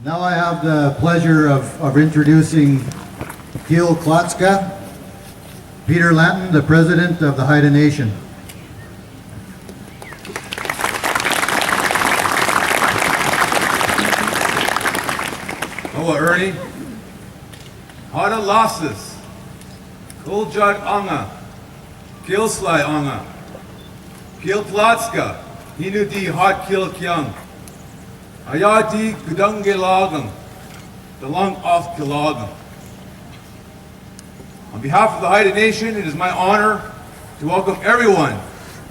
Now I have the pleasure of introducing Gil Tlaatska, Peter Lanton, the President of the Haida Nation. Hello, Ernie. Haida lasses, Kuljad anga, Kilsly anga, Kil Tlaatska, Hinu di hot kil kyang, Ayati Kudangilagan, the lung off Kilagan. On behalf of the Haida Nation, it is my honor to welcome everyone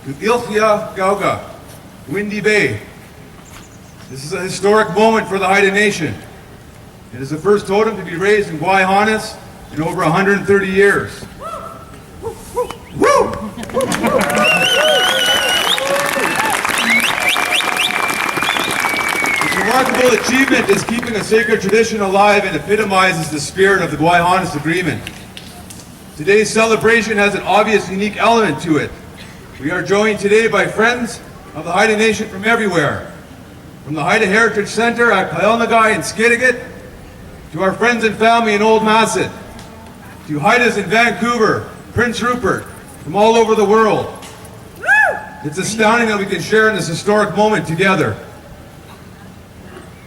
to Ilthia Gauga, Windy Bay. This is a historic moment for the Haida Nation. It is the first totem to be raised in Gwaii, Haanas in over 130 years. Woo! This remarkable achievement is keeping a sacred tradition alive and epitomizes the spirit of the Gwaii Haanas Agreement. Today's celebration has an obvious unique element to it. We are joined today by friends of the Haida Nation from everywhere. From the Haida Heritage Center at Kailnagai in Skidegate, to our friends and family in Old Masset, to Haidas in Vancouver, Prince Rupert, from all over the world. It's astounding that we can share in this historic moment together.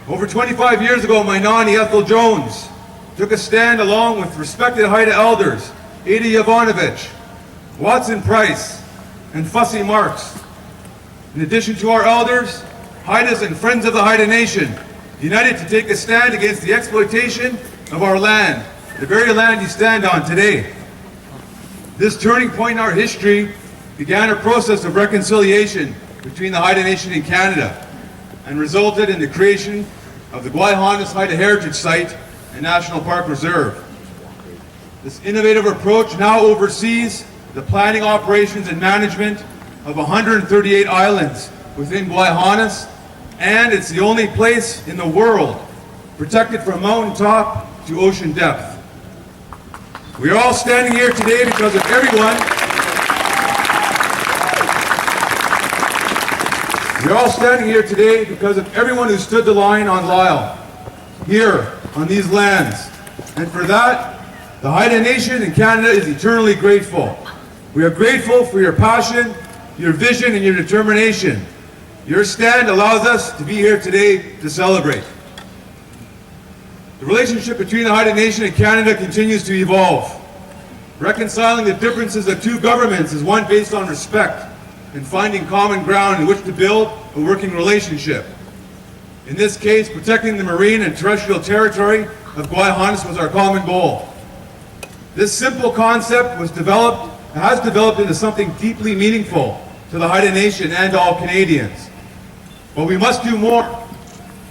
Over 25 years ago, my nanny Ethel Jones took a stand along with respected Haida elders, Ada Yovanovich, Watson Price, and Fussy Marks. In addition to our elders, Haidas and friends of the Haida Nation united to take a stand against the exploitation of our land, the very land you stand on today. This turning point in our history began a process of reconciliation between the Haida Nation and Canada and resulted in the creation of the Gwaii Haanas Haida Heritage Site and National Park Reserve. This innovative approach now oversees the planning, operations, and management of 138 islands within Gwaii Haanas, and it's the only place in the world protected from mountaintop to ocean depth. We are all standing here today because of everyone. We are all standing here today because of everyone who stood the line on Lyle, here on these lands. And for that, the Haida Nation in Canada is eternally grateful. We are grateful for your passion, your vision, and your determination. Your stand allows us to be here today to celebrate. The relationship between the Haida Nation and Canada continues to evolve. Reconciling the differences of two governments is one based on respect and finding common ground in which to build a working relationship. In this case, protecting the marine and terrestrial territory of Gwaii Haanas was our common goal. This simple concept has developed into something deeply meaningful to the Haida Nation and all Canadians. But we must do more,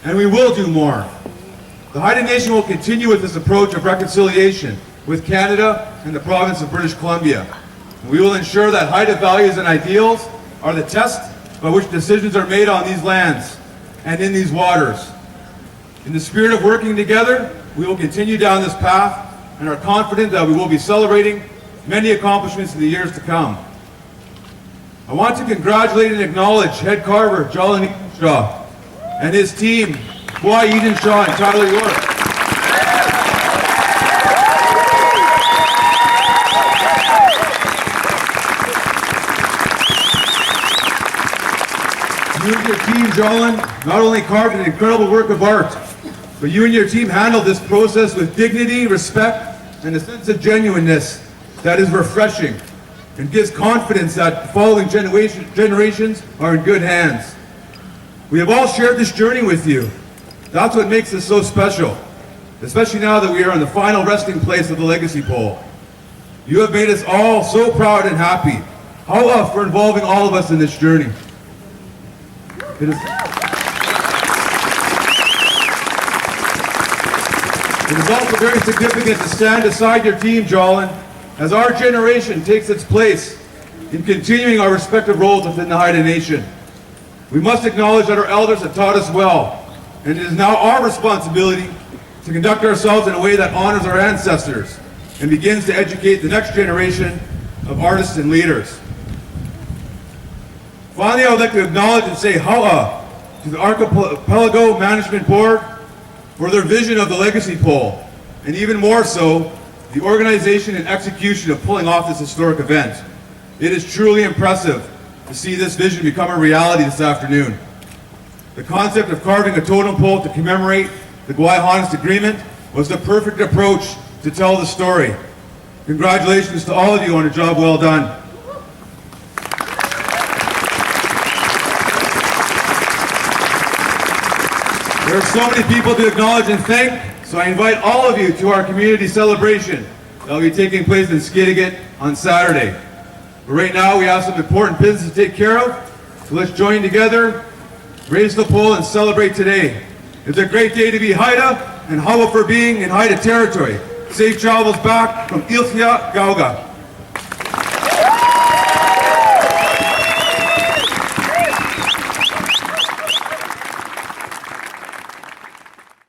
and we will do more. The Haida Nation will continue with this approach of reconciliation with Canada and the province of British Columbia. We will ensure that Haida values and ideals are the test by which decisions are made on these lands and in these waters. In the spirit of working together, we will continue down this path and are confident that we will be celebrating many accomplishments in the years to come. I want to congratulate and acknowledge Head Carver Jolin Edenshaw and his team, Gwaii Edenshaw and Tyler York. You and your team, Jolin, not only carved an incredible work of art, but you and your team handled this process with dignity, respect, and a sense of genuineness that is refreshing and gives confidence that the following generations are in good hands. We have all shared this journey with you. That's what makes this so special, especially now that we are on the final resting place of the legacy pole. You have made us all so proud and happy. Hala for involving all of us in this journey. It is also very significant to stand beside your team, Jolin, as our generation takes its place in continuing our respective roles within the Haida Nation. We must acknowledge that our elders have taught us well, and it is now our responsibility to conduct ourselves in a way that honors our ancestors and begins to educate the next generation of artists and leaders. Finally, I would like to acknowledge and say hala to the Archipelago Management Board, for their vision of the legacy pole, and even more so, the organization and execution of pulling off this historic event. It is truly impressive to see this vision become a reality this afternoon. The concept of carving a totem pole to commemorate the Gwaii Haanas agreement was the perfect approach to tell the story. Congratulations to all of you on a job well done. There are so many people to acknowledge and thank, so I invite all of you to our community celebration that will be taking place in Skidegate on Saturday. But right now we have some important business to take care of, so let's join together, raise the pole, and celebrate today. It's a great day to be Haida, and Hawa for being in Haida territory. Safe travels back from Ilthia Gauga.